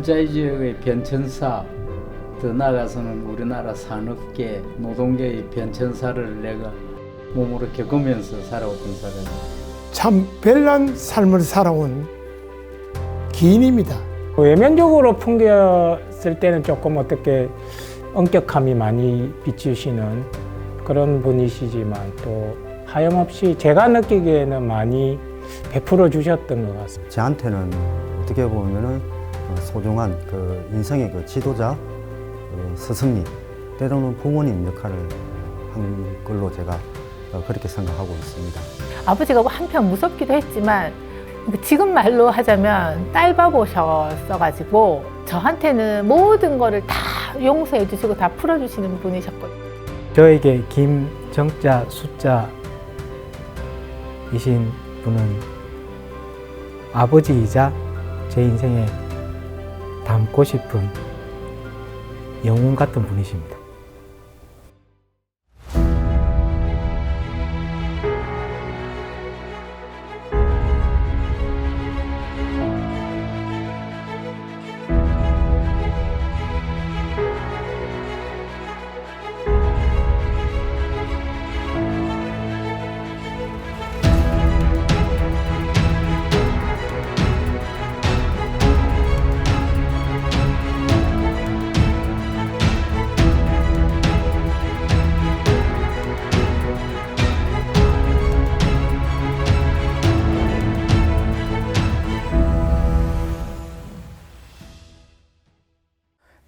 일자리 지역의 변천사, 더 나아가서는 우리나라 산업계, 노동계의 변천사를 내가 몸으로 겪으면서 살아왔던 사람입니다. 참 별난 삶을 살아온 기인입니다. 외면적으로 풍겼을 때는 조금 어떻게 엄격함이 많이 비추시는 그런 분이시지만 또 하염없이 제가 느끼기에는 많이 베풀어 주셨던 것 같습니다. 저한테는 어떻게 보면은 소중한 그 인생의 그 지도자, 스승님, 때로는 부모님 역할을 한 걸로 제가 그렇게 생각하고 있습니다. 아버지가 한편 무섭기도 했지만 지금 말로 하자면 딸바보셨어가지고 저한테는 모든 거를 다 용서해 주시고 다 풀어주시는 분이셨거든요. 저에게 김정자 숫자이신 분은 아버지이자 제 인생에 담고 싶은 영웅 같은 분이십니다.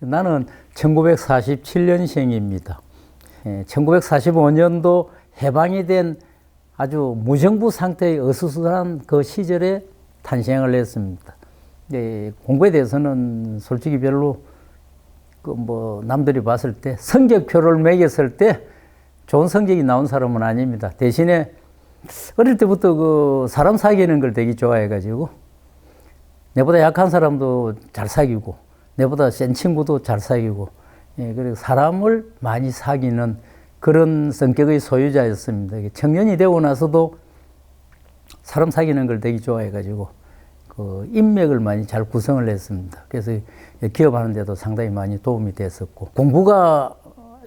나는 1947년생입니다. 1945년도 해방이 된 아주 무정부 상태의 어수선한 그 시절에 탄생을 했습니다. 공부에 대해서는 솔직히 별로 남들이 봤을 때 성적표를 매겼을 때 좋은 성적이 나온 사람은 아닙니다. 대신에 어릴 때부터 그 사람 사귀는 걸 되게 좋아해가지고 내보다 약한 사람도 잘 사귀고 내보다 센 친구도 잘 사귀고, 그리고 사람을 많이 사귀는 그런 성격의 소유자였습니다. 청년이 되고 나서도 사람 사귀는 걸 되게 좋아해가지고 그 인맥을 많이 잘 구성을 했습니다. 그래서 기업하는 데도 상당히 많이 도움이 됐었고, 공부가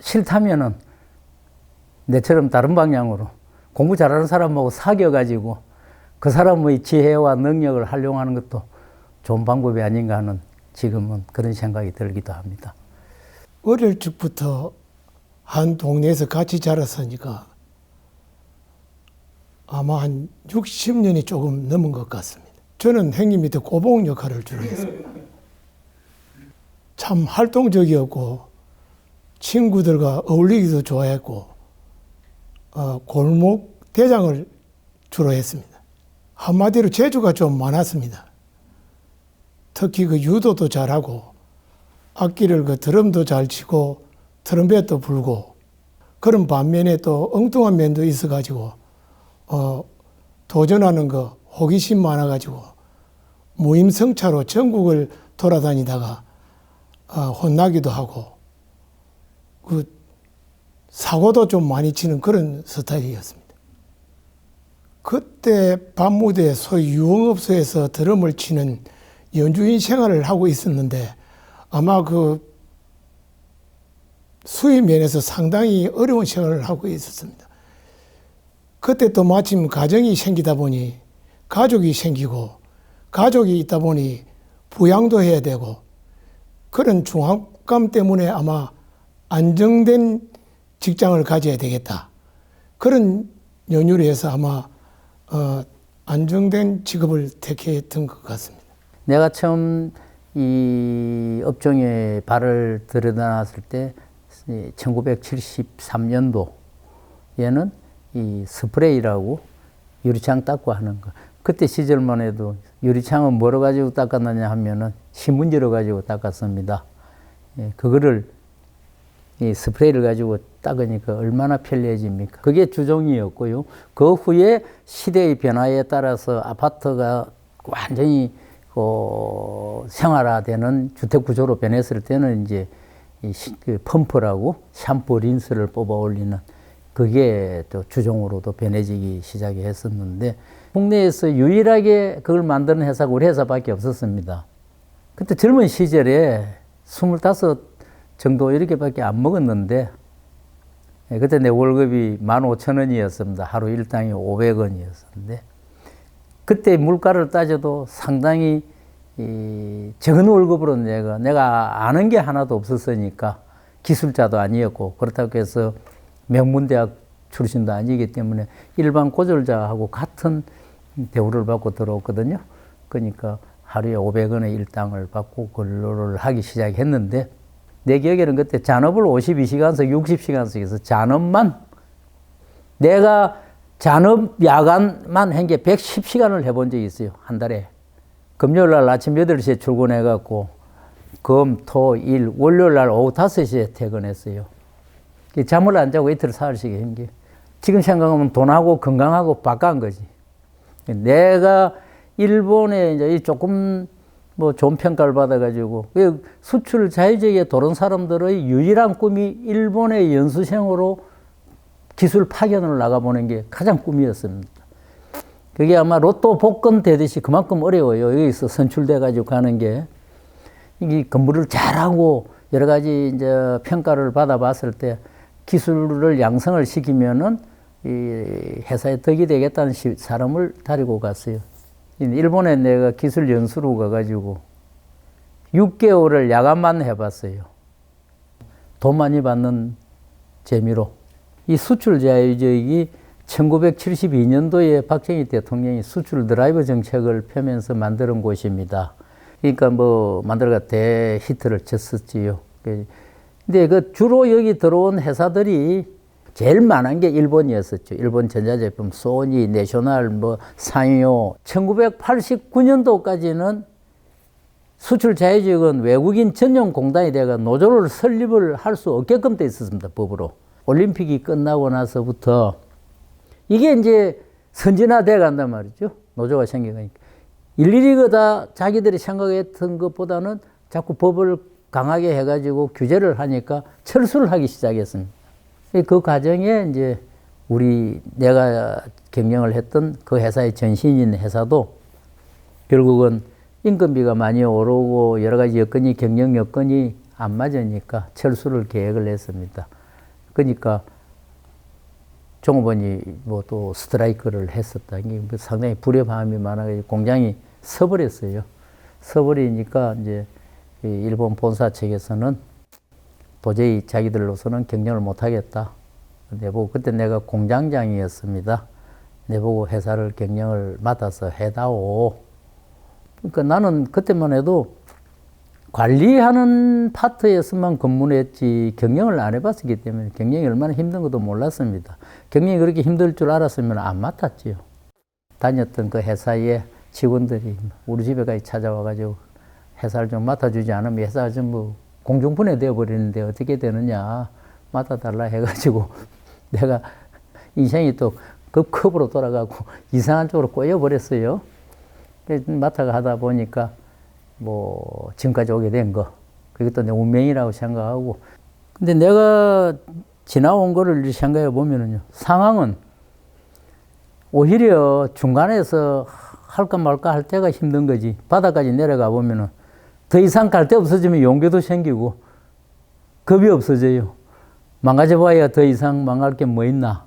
싫다면은 내처럼 다른 방향으로 공부 잘하는 사람하고 사귀어가지고 그 사람의 지혜와 능력을 활용하는 것도 좋은 방법이 아닌가 하는 지금은 그런 생각이 들기도 합니다. 어릴 적부터 한 동네에서 같이 자랐으니까 아마 한 60년이 조금 넘은 것 같습니다. 저는 형님 밑에 고봉 역할을 주로 했습니다. 참 활동적이었고 친구들과 어울리기도 좋아했고 골목 대장을 주로 했습니다. 한마디로 재주가 좀 많았습니다. 특히 그 유도도 잘하고 악기를 그 드럼도 잘 치고 트럼펫도 불고 그런 반면에 또 엉뚱한 면도 있어가지고 도전하는 거 호기심 많아가지고 무임승차로 전국을 돌아다니다가 혼나기도 하고 그 사고도 좀 많이 치는 그런 스타일이었습니다. 그때 밤무대 소위 유흥업소에서 드럼을 치는 연주인 생활을 하고 있었는데 아마 그 수입 면에서 상당히 어려운 생활을 하고 있었습니다. 그때 또 마침 가정이 생기다 보니 가족이 생기고 가족이 있다 보니 부양도 해야 되고 그런 중압감 때문에 아마 안정된 직장을 가져야 되겠다. 그런 연유로 해서 아마 안정된 직업을 택했던 것 같습니다. 내가 처음 이 업종에 발을 들여놨을 때 1973년도에는 이 스프레이라고 유리창 닦고 하는 거. 그때 시절만 해도 유리창은 뭐로 가지고 닦았느냐 하면은 신문지로 가지고 닦았습니다. 그거를 이 스프레이를 가지고 닦으니까 얼마나 편리해집니까? 그게 주종이었고요. 그 후에 시대의 변화에 따라서 아파트가 완전히 생활화되는 주택 구조로 변했을 때는 이제 그 펌프라고 샴푸 린스를 뽑아 올리는 그게 또 주종으로도 변해지기 시작했었는데 국내에서 유일하게 그걸 만드는 회사가 우리 회사밖에 없었습니다. 그때 젊은 시절에 25 정도 이렇게밖에 안 먹었는데 그때 내 월급이 15,000원이었습니다. 하루 일당이 500원이었는데 그때 물가를 따져도 상당히 적은 월급으로 내가 아는 게 하나도 없었으니까 기술자도 아니었고 그렇다고 해서 명문대학 출신도 아니기 때문에 일반 고졸자하고 같은 대우를 받고 들어왔거든요. 그러니까 하루에 500원의 일당을 받고 근로를 하기 시작했는데 내 기억에는 그때 잔업을 52시간씩 60시간씩 해서 잔업만 내가 잔업 야간만 한 게 110시간을 해본 적이 있어요. 한 달에. 금요일 날 아침 8시에 출근해갖고 금, 토, 일, 월요일 날 오후 5시에 퇴근했어요. 잠을 안 자고 이틀 사흘씩 한 게. 지금 생각하면 돈하고 건강하고 바꿔한 거지. 내가 일본에 이제 조금 뭐 좋은 평가를 받아가지고 수출 자유지역에 들어온 사람들의 유일한 꿈이 일본의 연수생으로 기술 파견을 나가보는 게 가장 꿈이었습니다. 그게 아마 로또 복권 되듯이 그만큼 어려워요. 여기서 선출돼가지고 가는 게. 이 근무를 잘하고 여러 가지 이제 평가를 받아봤을 때 기술을 양성을 시키면은 이 회사에 덕이 되겠다는 사람을 데리고 갔어요. 일본에 내가 기술 연수로 가가지고 6개월을 야간만 해봤어요. 돈 많이 받는 재미로. 이 수출 자유지역이 1972년도에 박정희 대통령이 수출 드라이브 정책을 펴면서 만드는 곳입니다. 그러니까 뭐 만들어가 대히트를 쳤었지요. 근데 그 주로 여기 들어온 회사들이 제일 많은 게 일본이었었죠. 일본 전자제품, 소니, 내셔널, 뭐 상요. 1989년도까지는 수출 자유지역은 외국인 전용 공단이 돼가 노조를 설립을 할 수 없게끔 돼 있었습니다. 법으로. 올림픽이 끝나고 나서부터 이게 이제 선진화돼 간단 말이죠. 노조가 생겨가니까. 일일이 그다 자기들이 생각했던 것보다는 자꾸 법을 강하게 해가지고 규제를 하니까 철수를 하기 시작했습니다. 그 과정에 이제 내가 경영을 했던 그 회사의 전신인 회사도 결국은 인건비가 많이 오르고 여러 가지 여건이 경영 여건이 안 맞으니까 철수를 계획을 했습니다. 그러니까 종업원이 뭐 또 스트라이크를 했었다. 이게 상당히 불협화음이 많아가지고 공장이 서버렸어요. 서버리니까 이제 일본 본사 측에서는 도저히 자기들로서는 경영을 못하겠다. 내보고 그때 내가 공장장이었습니다. 내보고 회사를 경영을 맡아서 해다오. 그러니까 나는 그때만 해도 관리하는 파트에서만 근무를 했지 경영을 안 해봤었기 때문에 경영이 얼마나 힘든 것도 몰랐습니다. 경영이 그렇게 힘들 줄 알았으면 안 맡았지요. 다녔던 그 회사의 직원들이 우리 집에까지 찾아와가지고 회사를 좀 맡아주지 않으면 회사가 전부 공중분해 되어버리는데 어떻게 되느냐 맡아달라 해가지고 내가 인생이 또 급급으로 돌아가고 이상한 쪽으로 꼬여버렸어요. 맡아가 하다 보니까 뭐 지금까지 오게 된 거 그것도 내 운명이라고 생각하고 근데 내가 지나온 거를 생각해 보면은요 상황은 오히려 중간에서 할까 말까 할 때가 힘든 거지 바닥까지 내려가 보면은 더 이상 갈 데 없어지면 용기도 생기고 겁이 없어져요. 망가져 봐야 더 이상 망할 게 뭐 있나.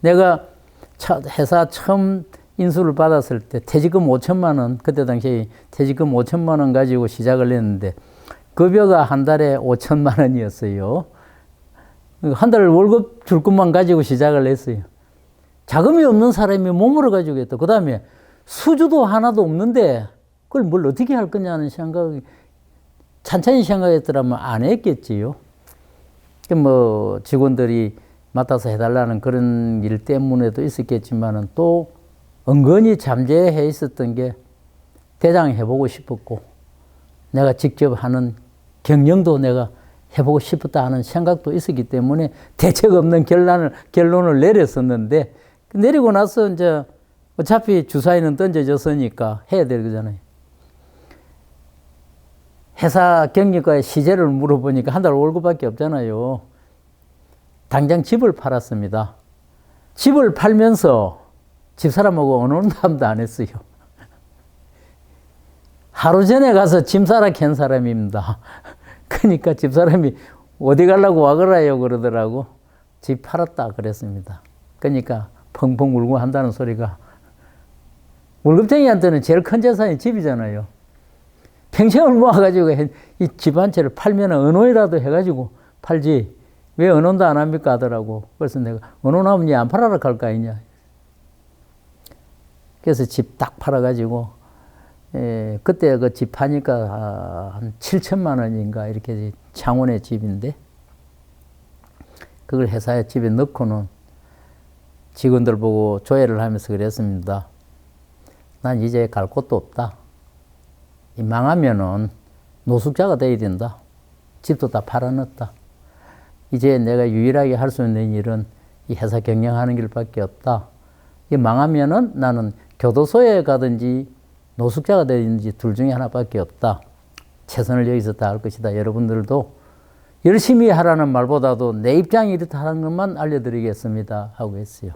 내가 회사 처음 인수를 받았을 때 퇴직금 5천만 원, 그때 당시에 퇴직금 5천만 원 가지고 시작을 했는데 급여가 한 달에 5천만 원이었어요. 한 달 월급 줄 것만 가지고 시작을 했어요. 자금이 없는 사람이 몸으로 가지고 했다. 그 다음에 수주도 하나도 없는데 그걸 뭘 어떻게 할 거냐는 생각이 찬찬히 생각했더라면 안 했겠지요. 뭐 직원들이 맡아서 해달라는 그런 일 때문에도 있었겠지만은 또 은근히 잠재해 있었던 게 대장해보고 싶었고 내가 직접 하는 경영도 내가 해보고 싶었다 하는 생각도 있었기 때문에 대책 없는 결론을 내렸었는데 내리고 나서 이제 어차피 주사위는 던져졌으니까 해야 될 거잖아요. 회사 경영과의 시제를 물어보니까 한 달 월급밖에 없잖아요. 당장 집을 팔았습니다. 집을 팔면서 집사람하고 어느 담도 안 했어요. 하루 전에 가서 짐 싸라 캔 사람입니다. 그러니까 집사람이 어디 가려고 와그라요 그러더라고. 집 팔았다 그랬습니다. 그러니까 펑펑 울고 한다는 소리가 월급쟁이한테는 제일 큰 재산이 집이잖아요. 평생을 모아가지고 이 집 한 채를 팔면 언혼이라도 해가지고 팔지 왜 언혼도 안 합니까 하더라고. 그래서 내가 언혼하면 니 안 팔아라 갈 거 아니냐. 그래서 집 딱 팔아가지고 그때 그 집 파니까 한 7천만 원인가 이렇게 창원의 집인데 그걸 회사에 집에 넣고는 직원들 보고 조회를 하면서 그랬습니다. 난 이제 갈 곳도 없다. 이 망하면은 노숙자가 돼야 된다. 집도 다 팔아넣었다. 이제 내가 유일하게 할 수 있는 일은 이 회사 경영하는 길밖에 없다. 이 망하면은 나는 교도소에 가든지 노숙자가 되든지 둘 중에 하나밖에 없다. 최선을 여기서 다할 것이다. 여러분들도 열심히 하라는 말보다도 내 입장이 이렇다 하는 것만 알려드리겠습니다. 하고 했어요.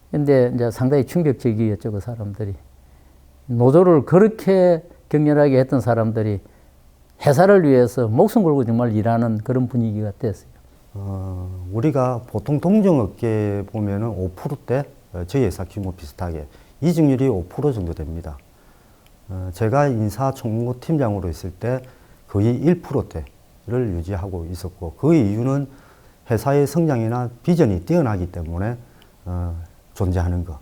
근데 이제 상당히 충격적이었죠, 그 사람들이. 노조를 그렇게 격렬하게 했던 사람들이 회사를 위해서 목숨 걸고 정말 일하는 그런 분위기가 됐어요. 우리가 보통 동종업계에 보면은 5%대, 저희 회사 규모 비슷하게 이직률이 5% 정도 됩니다. 제가 인사총무팀장으로 있을 때 거의 1%대를 유지하고 있었고 그 이유는 회사의 성장이나 비전이 뛰어나기 때문에 존재하는 것.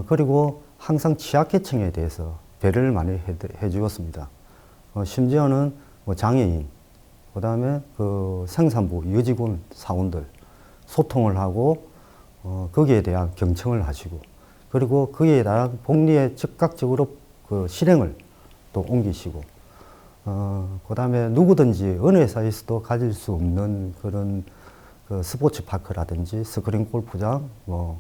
그리고 항상 취약계층에 대해서 배려를 많이 해주었습니다. 심지어는 뭐 장애인, 그 다음에 그 생산부, 여직원 사원들 소통을 하고 거기에 대한 경청을 하시고 그리고 거기에 대한 복리에 즉각적으로 그 실행을 또 옮기시고 그 다음에 누구든지 어느 회사에서도 가질 수 없는 그런 그 스포츠 파크라든지 스크린 골프장 뭐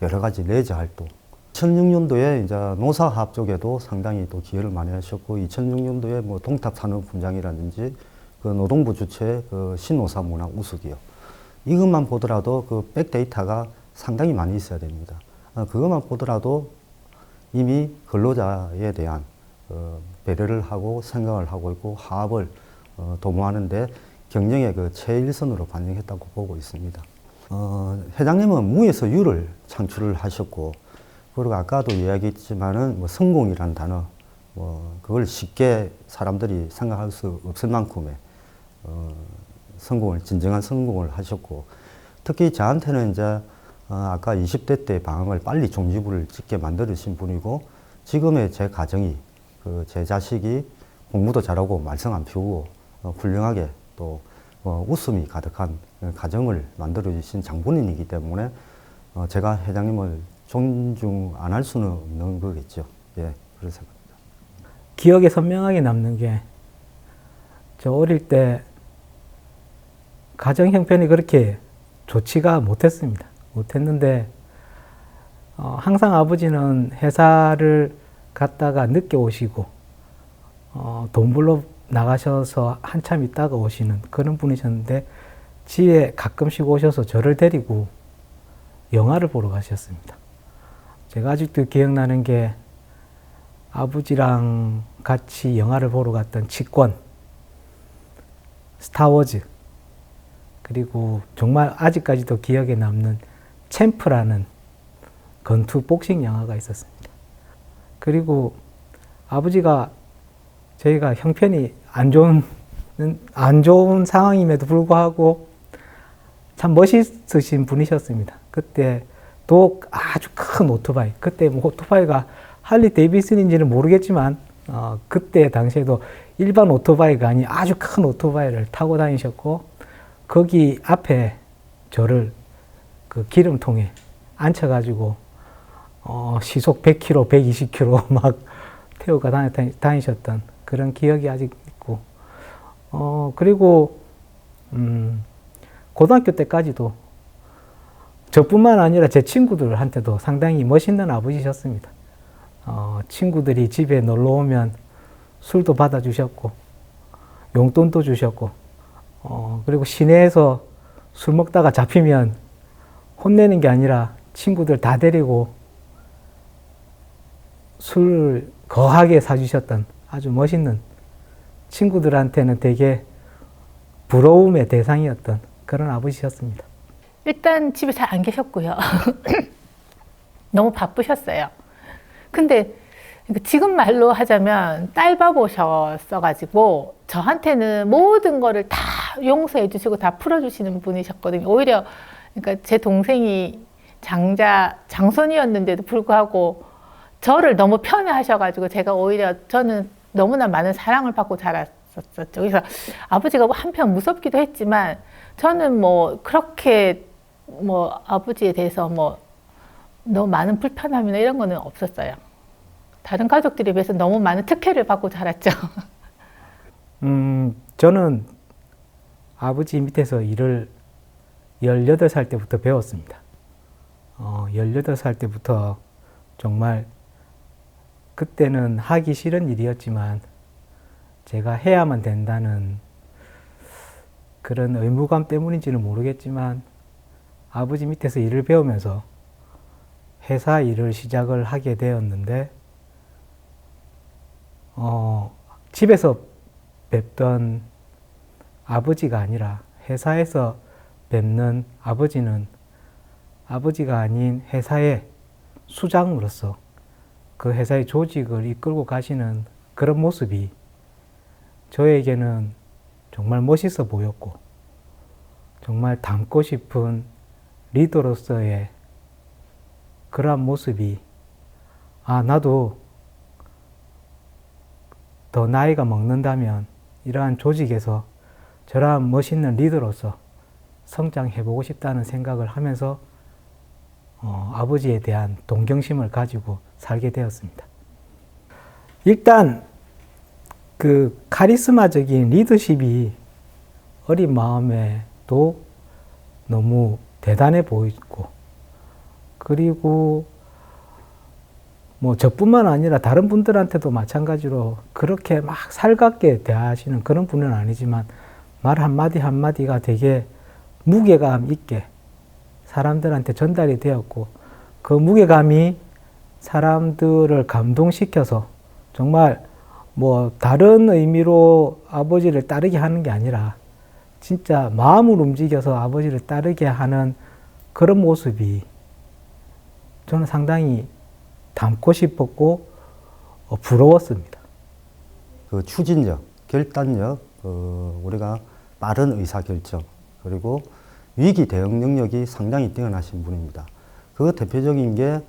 여러 가지 레저 활동 2006년도에 이제 노사합 쪽에도 상당히 또 기여를 많이 하셨고 2006년도에 뭐 동탑 산업훈장이라든지 그 노동부 주최 그 신노사 문화 우수기업 이것만 보더라도 그 백데이터가 상당히 많이 있어야 됩니다. 그것만 보더라도 이미 근로자에 대한 배려를 하고 생각을 하고 있고 화합을 도모하는데 경영의 그 최일선으로 반영했다고 보고 있습니다. 회장님은 무에서 유를 창출을 하셨고 그리고 아까도 이야기했지만은 뭐 성공이라는 단어 뭐 그걸 쉽게 사람들이 생각할 수 없을 만큼의 성공을 진정한 성공을 하셨고 특히 저한테는 이제 아까 20대 때 방황을 빨리 종지부를 찍게 만들으신 분이고 지금의 제 가정이 그 제 자식이 공부도 잘하고 말썽 안 피우고 훌륭하게 또 웃음이 가득한 가정을 만들어 주신 장본인이기 때문에 제가 회장님을 존중 안 할 수는 없는 거겠죠. 예, 그런 생각입니다. 기억에 선명하게 남는 게 저 어릴 때 가정 형편이 그렇게 좋지가 못했습니다. 못했는데 항상 아버지는 회사를 갔다가 늦게 오시고 돈 벌러 나가셔서 한참 있다가 오시는 그런 분이셨는데 집에 가끔씩 오셔서 저를 데리고 영화를 보러 가셨습니다. 제가 아직도 기억나는 게 아버지랑 같이 영화를 보러 갔던 직권, 스타워즈, 그리고 정말 아직까지도 기억에 남는 챔프라는 권투 복싱 영화가 있었습니다. 그리고 아버지가 저희가 형편이 안 좋은 상황임에도 불구하고 참 멋있으신 분이셨습니다. 그때 또 아주 큰 오토바이, 그때 뭐 오토바이가 할리 데이비슨인지는 모르겠지만 그때 당시에도 일반 오토바이가 아닌 아주 큰 오토바이를 타고 다니셨고 거기 앞에 저를 그 기름통에 앉혀가지고 시속 100km, 120km 막 태우고 다니셨던 그런 기억이 아직 있고 그리고 고등학교 때까지도 저뿐만 아니라 제 친구들한테도 상당히 멋있는 아버지셨습니다. 친구들이 집에 놀러 오면 술도 받아주셨고 용돈도 주셨고 그리고 시내에서 술 먹다가 잡히면 혼내는 게 아니라 친구들 다 데리고 술 거하게 사주셨던 아주 멋있는 친구들한테는 되게 부러움의 대상이었던 그런 아버지셨습니다. 일단 집에 잘 안 계셨고요. 너무 바쁘셨어요. 근데 지금 말로 하자면 딸바보셨어가지고 저한테는 모든 거를 다 용서해 주시고 다 풀어주시는 분이셨거든요. 오히려 그러니까 제 동생이 장손이었는데도 불구하고 저를 너무 편애하셔가지고 제가 오히려 저는 너무나 많은 사랑을 받고 자랐었죠. 그래서 아버지가 한편 무섭기도 했지만 저는 뭐 그렇게 뭐 아버지에 대해서 뭐 너무 많은 불편함이나 이런 거는 없었어요. 다른 가족들에 비해서 너무 많은 특혜를 받고 자랐죠. 저는 아버지 밑에서 일을 18살 때부터 배웠습니다. 18살 때부터 정말 그때는 하기 싫은 일이었지만 제가 해야만 된다는 그런 의무감 때문인지는 모르겠지만 아버지 밑에서 일을 배우면서 회사 일을 시작을 하게 되었는데 집에서 뵙던 아버지가 아니라 회사에서 뵙는 아버지는 아버지가 아닌 회사의 수장으로서 그 회사의 조직을 이끌고 가시는 그런 모습이 저에게는 정말 멋있어 보였고 정말 닮고 싶은 리더로서의 그러한 모습이 나도 더 나이가 먹는다면 이러한 조직에서 저러한 멋있는 리더로서 성장해보고 싶다는 생각을 하면서 아버지에 대한 동경심을 가지고 살게 되었습니다. 일단 그 카리스마적인 리더십이 어린 마음에도 너무 대단해 보이고 그리고 뭐 저뿐만 아니라 다른 분들한테도 마찬가지로 그렇게 막 살갑게 대하시는 그런 분은 아니지만 말 한마디 한마디가 되게 무게감 있게 사람들한테 전달이 되었고 그 무게감이 사람들을 감동시켜서 정말 뭐 다른 의미로 아버지를 따르게 하는 게 아니라 진짜 마음을 움직여서 아버지를 따르게 하는 그런 모습이 저는 상당히 닮고 싶었고 부러웠습니다. 그 추진력, 결단력, 우리가 빠른 의사결정 그리고 위기 대응 능력이 상당히 뛰어나신 분입니다. 그 대표적인 게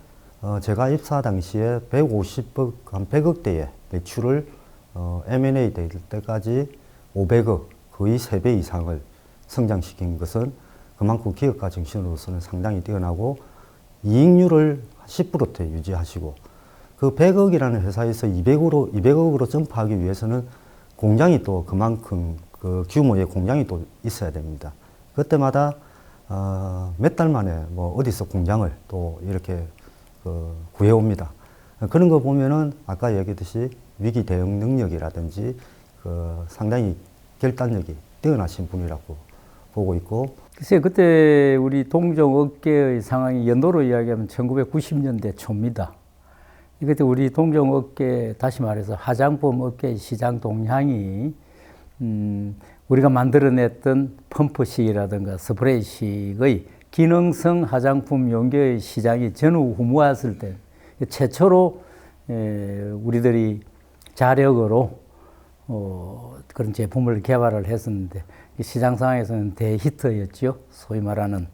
제가 입사 당시에 150억, 한 100억대의 매출을 M&A 될 때까지 500억, 거의 3배 이상을 성장시킨 것은 그만큼 기업가 정신으로서는 상당히 뛰어나고 이익률을 10%대 유지하시고 그 100억이라는 회사에서 200억으로 점프하기 위해서는 공장이 또 그만큼 그 규모의 공장이 또 있어야 됩니다. 그때마다 몇 달 만에 뭐 어디서 공장을 또 이렇게 구해옵니다. 그런 거 보면은 아까 얘기했듯이 위기 대응 능력이라든지 상당히 결단력이 뛰어나신 분이라고 보고 있고. 글쎄 그때 우리 동종업계의 상황이 연도로 이야기하면 1990년대 초입니다. 그때 우리 동종업계 다시 말해서 화장품 업계의 시장 동향이 우리가 만들어냈던 펌프식이라든가 스프레이식의 기능성 화장품 용기의 시장이 전후무했을 때 최초로 우리들이 자력으로 그런 제품을 개발을 했었는데 시장 상황에서는 대히트였죠. 소위 말하는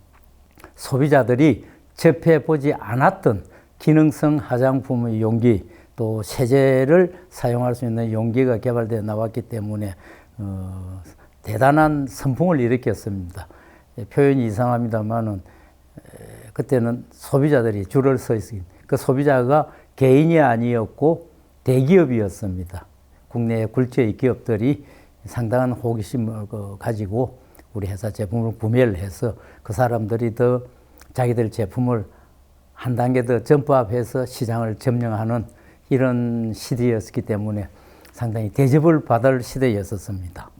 소비자들이 접해보지 않았던 기능성 화장품의 용기 또 세제를 사용할 수 있는 용기가 개발되어 나왔기 때문에 대단한 선풍을 일으켰습니다. 표현이 이상합니다만은 그때는 소비자들이 줄을 서 있습니다. 그 소비자가 개인이 아니었고 대기업이었습니다. 국내 굴지의 기업들이 상당한 호기심을 가지고 우리 회사 제품을 구매를 해서 그 사람들이 더 자기들 제품을 한 단계 더 점프업해서 시장을 점령하는 이런 시대였기 때문에 상당히 대접을 받을 시대였었습니다.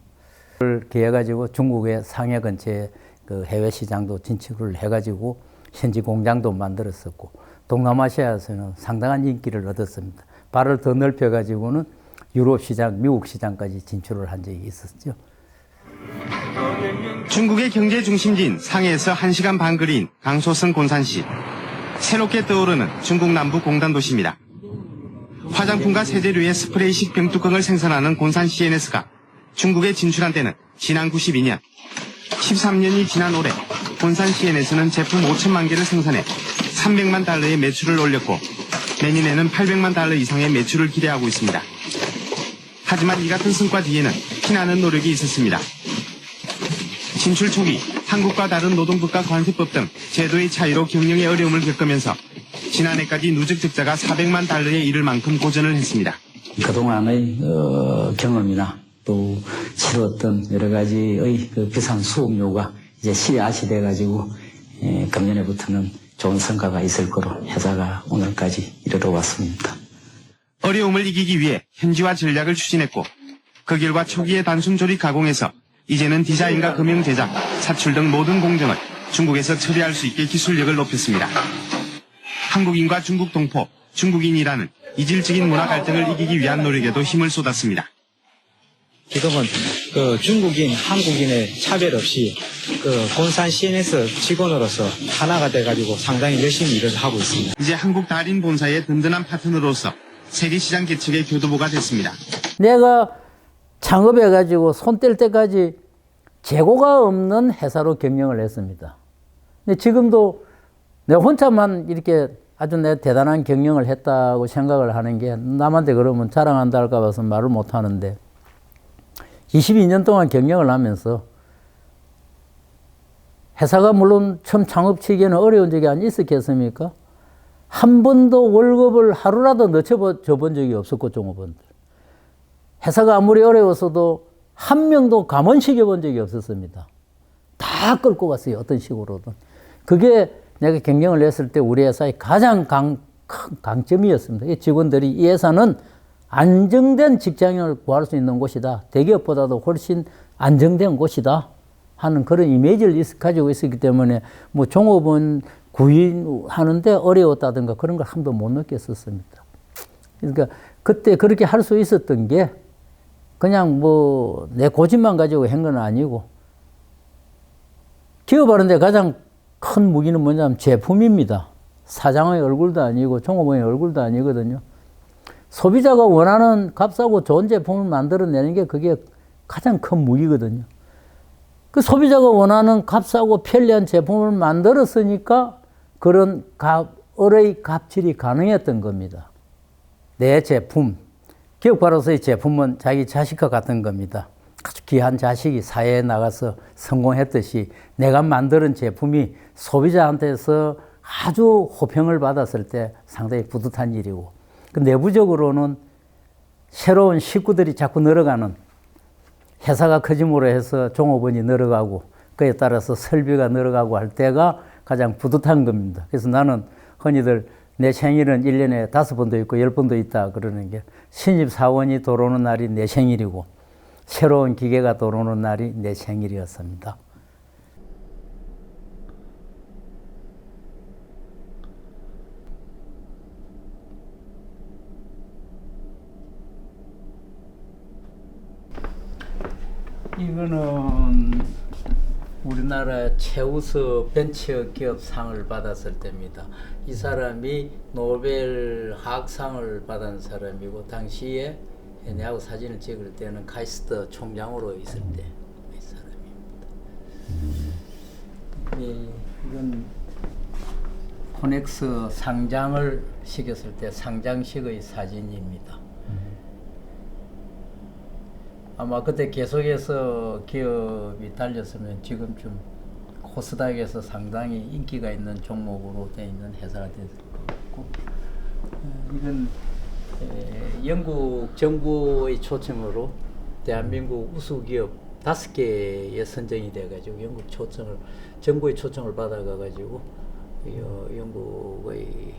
그걸 기해가지고 중국의 상해 근처에 그 해외 시장도 진출을 해가지고 현지 공장도 만들었었고 동남아시아에서는 상당한 인기를 얻었습니다. 발을 더 넓혀가지고는 유럽 시장, 미국 시장까지 진출을 한 적이 있었죠. 중국의 경제 중심지인 상해에서 1시간 반 거리인 강소성 곤산시. 새롭게 떠오르는 중국 남부 공단 도시입니다. 화장품과 세제류의 스프레이식 병뚜껑을 생산하는 곤산 CNS가 중국에 진출한 때는 지난 92년. 13년이 지난 올해 곤산 CNS는 제품 5천만 개를 생산해 300만 달러의 매출을 올렸고 내년에는 800만 달러 이상의 매출을 기대하고 있습니다. 하지만 이 같은 성과 뒤에는 피나는 노력이 있었습니다. 진출 초기 한국과 다른 노동법과 관세법 등 제도의 차이로 경영에 어려움을 겪으면서 지난해까지 누적 적자가 400만 달러에 이를 만큼 고전을 했습니다. 그동안의 경험이나 또 치렀던 여러 가지의 그 비싼 수업료가 이제 실이 돼가지고 금년에부터는 좋은 성과가 있을 거로 회사가 오늘까지 이르러 왔습니다. 어려움을 이기기 위해 현지화 전략을 추진했고 그 결과 초기에 단순 조립 가공에서 이제는 디자인과 금형 제작, 사출 등 모든 공정을 중국에서 처리할 수 있게 기술력을 높였습니다. 한국인과 중국 동포, 중국인이라는 이질적인 문화 갈등을 이기기 위한 노력에도 힘을 쏟았습니다. 지금은 그 중국인, 한국인의 차별 없이 그 곤산 CNS 직원으로서 하나가 돼가지고 상당히 열심히 일을 하고 있습니다. 이제 한국 달인 본사의 든든한 파트너로서 세계시장 개척의 교두보가 됐습니다. 내가 창업해가지고 손 뗄 때까지 재고가 없는 회사로 경영을 했습니다. 근데 지금도 내 혼자만 이렇게 아주 내 대단한 경영을 했다고 생각을 하는 게 남한테 그러면 자랑한다 할까 봐서 말을 못 하는데 22년 동안 경영을 하면서 회사가 물론 처음 창업 초기에는 어려운 적이 안 있었겠습니까? 한 번도 월급을 하루라도 늦춰줘 본 적이 없었고 종업원들. 회사가 아무리 어려웠어도 한 명도 감원시켜 본 적이 없었습니다. 다 끌고 갔어요. 어떤 식으로든. 그게 내가 경영을 했을 때 우리 회사의 가장 강점이었습니다. 이 직원들이 이 회사는 안정된 직장인을 구할 수 있는 곳이다. 대기업보다도 훨씬 안정된 곳이다. 하는 그런 이미지를 가지고 있었기 때문에 뭐 종업원 구인하는데 어려웠다든가 그런 걸 한 번도 못 느꼈었습니다. 그러니까 그때 그렇게 할 수 있었던 게 그냥 뭐 내 고집만 가지고 한 건 아니고 기업하는데 가장 큰 무기는 뭐냐면 제품입니다. 사장의 얼굴도 아니고 종업원의 얼굴도 아니거든요. 소비자가 원하는 값싸고 좋은 제품을 만들어내는 게 그게 가장 큰 무기거든요. 그 소비자가 원하는 값싸고 편리한 제품을 만들었으니까 그런 을의 갑질이 가능했던 겁니다. 내 제품, 기업가로서의 제품은 자기 자식과 같은 겁니다. 아주 귀한 자식이 사회에 나가서 성공했듯이 내가 만드는 제품이 소비자한테서 아주 호평을 받았을 때 상당히 뿌듯한 일이고 그 내부적으로는 새로운 식구들이 자꾸 늘어가는 회사가 커짐으로 해서 종업원이 늘어가고 그에 따라서 설비가 늘어가고 할 때가 가장 뿌듯한 겁니다. 그래서 나는 흔히들 내 생일은 1년에 5번도 있고 10번도 있다 그러는 게 신입사원이 들어오는 날이 내 생일이고 새로운 기계가 들어오는 날이 내 생일이었습니다. 이거는 우리나라 최우수 벤처기업상을 받았을 때입니다. 이 사람이 노벨 화학상을 받은 사람이고 당시에 내하고 사진을 찍을 때는 카이스트 총장으로 있을 때 이 사람입니다. 이건 코넥스 상장을 시켰을 때 상장식의 사진입니다. 아마 그때 계속해서 기업이 달렸으면 지금쯤 코스닥에서 상당히 인기가 있는 종목으로 되어 있는 회사가 됐을 것 같고 이건 영국 정부의 초청으로 대한민국 우수기업 5개에 선정이 돼가지고 영국 초청을 정부의 초청을 받아가가지고 영국의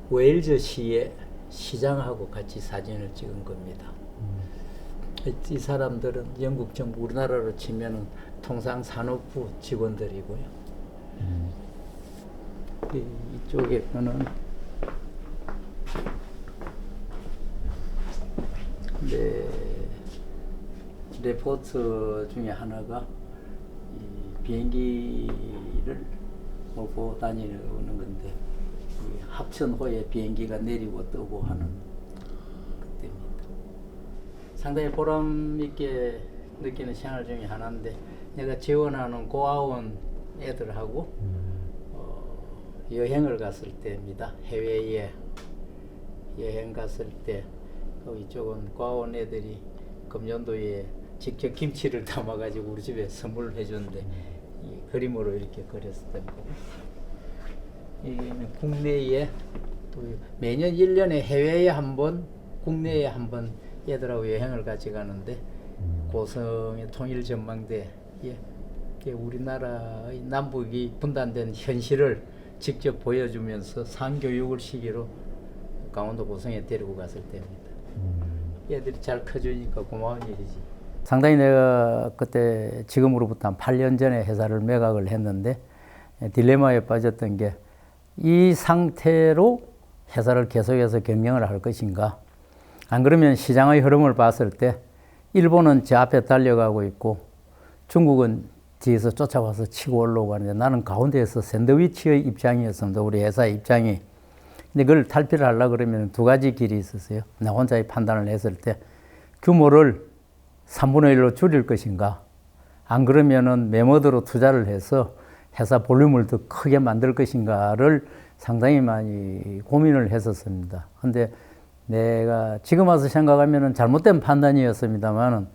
웨일즈시의 시장하고 같이 사진을 찍은 겁니다. 이 사람들은 영국 정부 우리나라로 치면은 통상산업부 직원들이고요. 이쪽에 거는 레포트 중에 하나가 이 비행기를 몰고 다니는 건데 이 합천호에 비행기가 내리고 뜨고 하는 그때입니다. 상당히 보람 있게 느끼는 생활 중에 하나인데 내가 지원하는 고아원 애들하고 여행을 갔을 때입니다. 해외에 여행 갔을 때 이쪽은 고아원 애들이 금년도에 직접 김치를 담아가지고 우리 집에 선물을 해줬는데 이 그림으로 이렇게 그렸었던 거고 이는 국내에 또 매년 1년에 해외에 한 번 국내에 한 번 얘들하고 여행을 같이 가는데 고성의 통일전망대에 우리나라의 남북이 분단된 현실을 직접 보여주면서 상교육을 시기로 강원도 고성에 데리고 갔을 때입니다. 얘들이 잘 커주니까 고마운 일이지. 상당히 내가 그때 지금으로부터 한 8년 전에 회사를 매각을 했는데 딜레마에 빠졌던 게 이 상태로 회사를 계속해서 경영을 할 것인가. 안 그러면 시장의 흐름을 봤을 때 일본은 제 앞에 달려가고 있고 중국은 뒤에서 쫓아와서 치고 올라오고 하는데 나는 가운데에서 샌드위치의 입장이었습니다. 우리 회사의 입장이. 근데 그걸 탈피를 하려고 그러면 두 가지 길이 있었어요. 나 혼자의 판단을 했을 때 규모를 3분의 1로 줄일 것인가. 안 그러면은 매머드로 투자를 해서 회사 볼륨을 더 크게 만들 것인가를 상당히 많이 고민을 했었습니다. 근데 내가 지금 와서 생각하면은 잘못된 판단이었습니다만은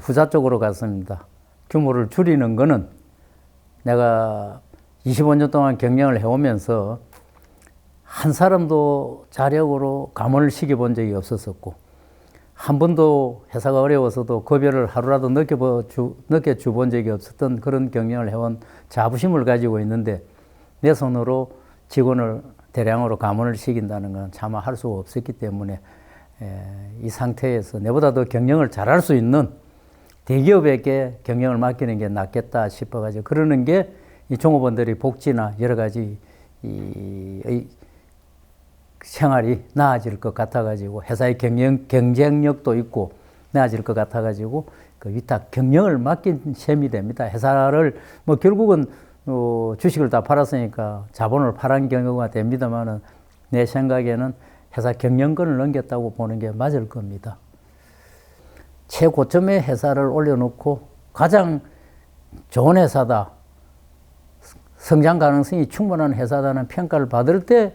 후자 쪽으로 갔습니다. 규모를 줄이는 거는 내가 25년 동안 경영을 해오면서 한 사람도 자력으로 감원을 시켜본 적이 없었었고 한 번도 회사가 어려워서도 급여를 하루라도 늦게 줘본 적이 없었던 그런 경영을 해온 자부심을 가지고 있는데 내 손으로 직원을 대량으로 감원을 시킨다는 건 차마 할 수가 없었기 때문에 이 상태에서 내보다 더 경영을 잘할 수 있는 대기업에게 경영을 맡기는 게 낫겠다 싶어가지고 그러는 게 이 종업원들이 복지나 여러 가지 이 생활이 나아질 것 같아가지고 회사의 경쟁력도 있고 나아질 것 같아가지고 그 위탁 경영을 맡긴 셈이 됩니다. 회사를 뭐 결국은 주식을 다 팔았으니까 자본을 팔은 경우가 됩니다만은 내 생각에는 회사 경영권을 넘겼다고 보는 게 맞을 겁니다. 최고점의 회사를 올려놓고 가장 좋은 회사다, 성장 가능성이 충분한 회사다는 평가를 받을 때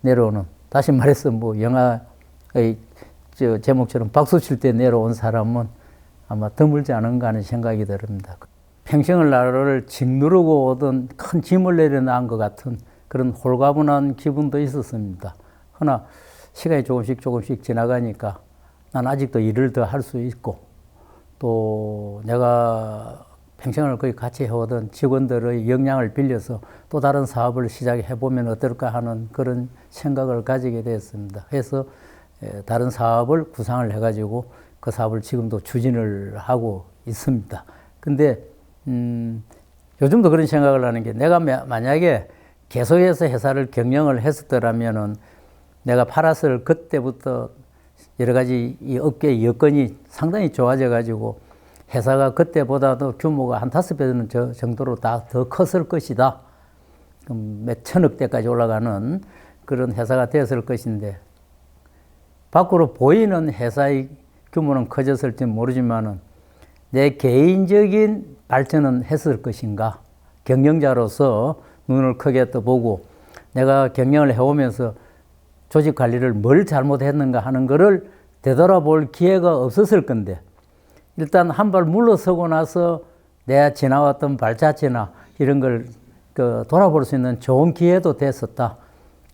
내려오는, 다시 말해서 뭐 영화의 제목처럼 박수 칠 때 내려온 사람은 아마 드물지 않은가 하는 생각이 듭니다. 평생을 나를 짓누르고 오던 큰 짐을 내려놓은 것 같은 그런 홀가분한 기분도 있었습니다. 그러나 시간이 조금씩 지나가니까 난 아직도 일을 더 할 수 있고 또 내가 평생을 거의 같이 해오던 직원들의 역량을 빌려서 또 다른 사업을 시작해보면 어떨까 하는 그런 생각을 가지게 되었습니다. 그래서 다른 사업을 구상을 해가지고 그 사업을 지금도 추진을 하고 있습니다. 근데 요즘도 그런 생각을 하는 게 내가 만약에 계속해서 회사를 경영을 했었더라면은 내가 팔았을 그때부터 여러 가지 이 업계의 여건이 상당히 좋아져 가지고 회사가 그때보다도 규모가 한 5배 정도로 다 더 컸을 것이다. 몇 천억 대까지 올라가는 그런 회사가 되었을 것인데 밖으로 보이는 회사의 규모는 커졌을지 모르지만은 내 개인적인 발전은 했을 것인가. 경영자로서 눈을 크게 떠보고 내가 경영을 해오면서 조직 관리를 뭘 잘못했는가 하는 것을 되돌아볼 기회가 없었을 건데 일단 한 발 물러서고 나서 내가 지나왔던 발자취나 이런 걸 돌아볼 수 있는 좋은 기회도 됐었다.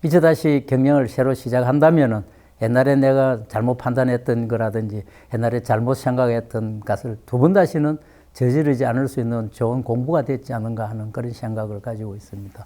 이제 다시 경영을 새로 시작한다면은 옛날에 내가 잘못 판단했던 거라든지 옛날에 잘못 생각했던 것을 두 번 다시는 저지르지 않을 수 있는 좋은 공부가 됐지 않은가 하는 그런 생각을 가지고 있습니다.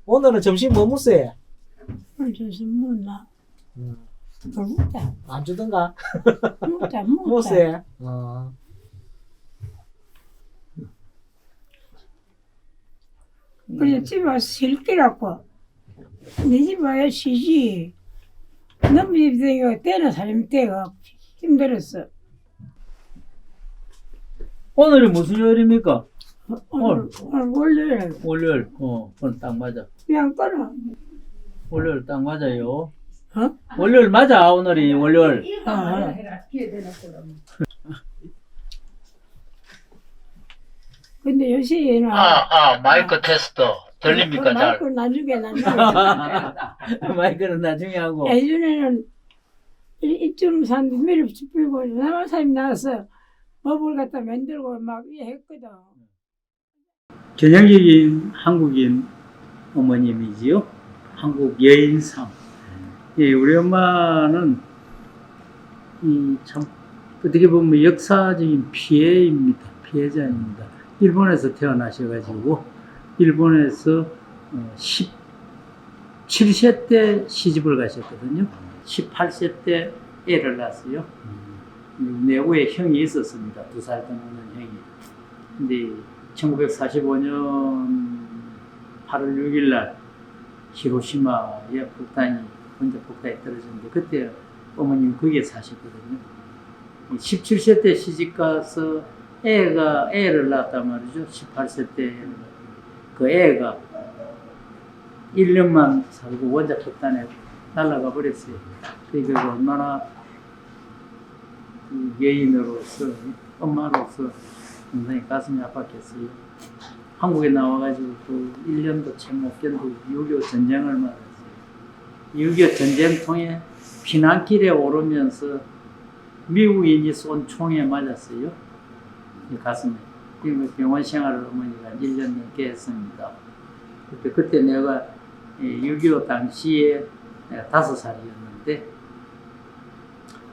오늘은 점심 뭐 먹었어요? 점심 몰라. 먹자. 안 주던가? 먹자. 못세. 그래 집에 와서 쉴 끼라고. 내 집에 와야 쉬지. 너무 집에 때나 사람 때가 힘들었어. 오늘이 무슨 요일입니까? 오늘 월요일 월요일. 오늘 딱 맞아. 그냥 떠나. 월요일 딱 맞아요. 어? 월요일 맞아, 오늘이 월요일. 근데 요새는 마이크 테스트. 들립니까, 잘? 마이크 나중에 마이크는 나중에 하고. 예전에는 이쯤 사는데 매일 집히고 남한 사람이 나와서 법을 갖다 만들고 막 했거든. 전형적인 한국인 어머님이지요. 한국 여인상. 예, 우리 엄마는 참 어떻게 보면 역사적인 피해자입니다. 일본에서 태어나셔가지고 일본에서 17세 때 시집을 가셨거든요. 18세 때 애를 낳았어요. 내후에 형이 있었습니다. 2살 더 먹는 형이. 근데 1945년 8월 6일 날 히로시마에 원자 폭탄이 떨어졌는데 그때 어머님 거기에 사셨거든요. 17세 때 시집가서 애를 낳았단 말이죠. 18세 때 그 애가 1년만 살고 원자 폭탄에 날아가 버렸어요. 그러니까 얼마나 여인으로서 엄마로서 굉장히 가슴이 아팠겠어요. 한국에 나와가지고 그 1년도 채 못 견디고 6.25 전쟁을 맞았어요. 6.25 전쟁통에 피난길에 오르면서 미국인이 쏜 총에 맞았어요. 이 가슴에. 그리고 병원 생활을 어머니가 1년 넘게 했습니다. 그때 내가 6.25 당시에 내가 5살이었는데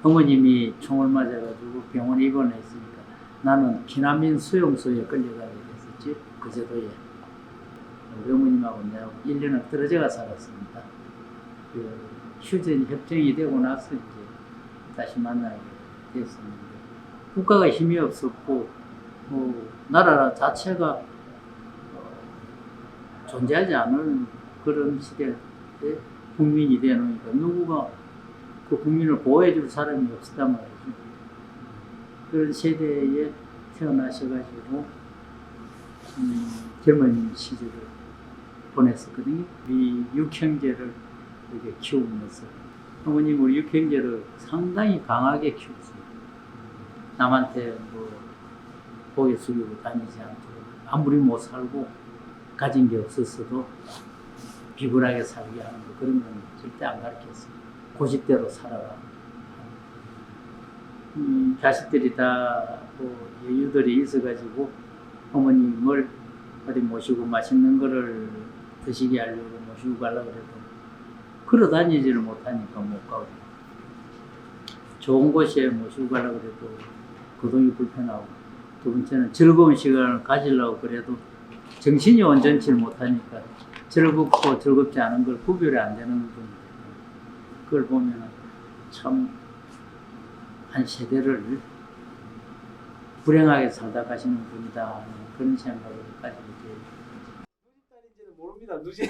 어머님이 총을 맞아가지고 병원에 입원했으니까 나는 피난민 수용소에 끌려가게 됐었지. 그 제도에. 우리 어머님하고 내가 1년을 떨어져가 살았습니다. 그 휴전 협정이 되고 나서 이제 다시 만나게 됐었는데 국가가 힘이 없었고 나라 자체가 존재하지 않은 그런 시대에 국민이 되놓으니까 누구가 그 국민을 보호해줄 사람이 없었단 말이죠. 그런 세대에 태어나셔가지고 젊은 시절을 보냈었거든요. 우리 6형제를 이렇게 키우면서 어머님 우리 6형제를 상당히 강하게 키웠어요. 남한테 고개 숙이고 다니지 않도록 아무리 못 살고 가진 게 없었어도 비굴하게 살게 하는 거 그런 건 절대 안 가르쳤어요. 고집대로 살아라. 자식들이 다 여유들이 있어가지고 어머님을 어디 모시고 맛있는 거를 드시게 하려고 모시고 가려고 해도 걸어 다니지를 못하니까 못 가고 좋은 곳에 모시고 가려고 해도 거동이 불편하고 두 번째는 즐거운 시간을 가지려고 그래도 정신이 온전치 못하니까 즐겁고 즐겁지 않은 걸 구별이 안 되는 부분인데 그걸 보면 참 한 세대를 불행하게 살다 가시는 분이다 하는 그런 생각을 가지게 돼요. 누집딸인지는 모릅니다. 누집.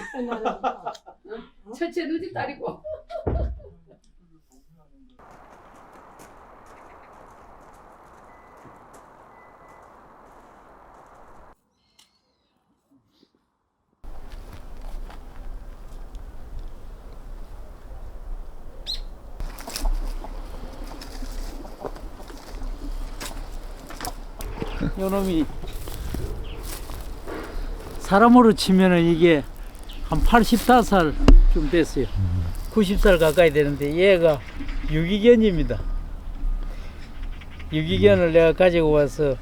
첫째 누집딸이고. 요놈이 사람으로 치면은 이게 한 85살 좀 됐어요. 90살 가까이 되는데 얘가 유기견입니다. 유기견을 내가 가지고 와서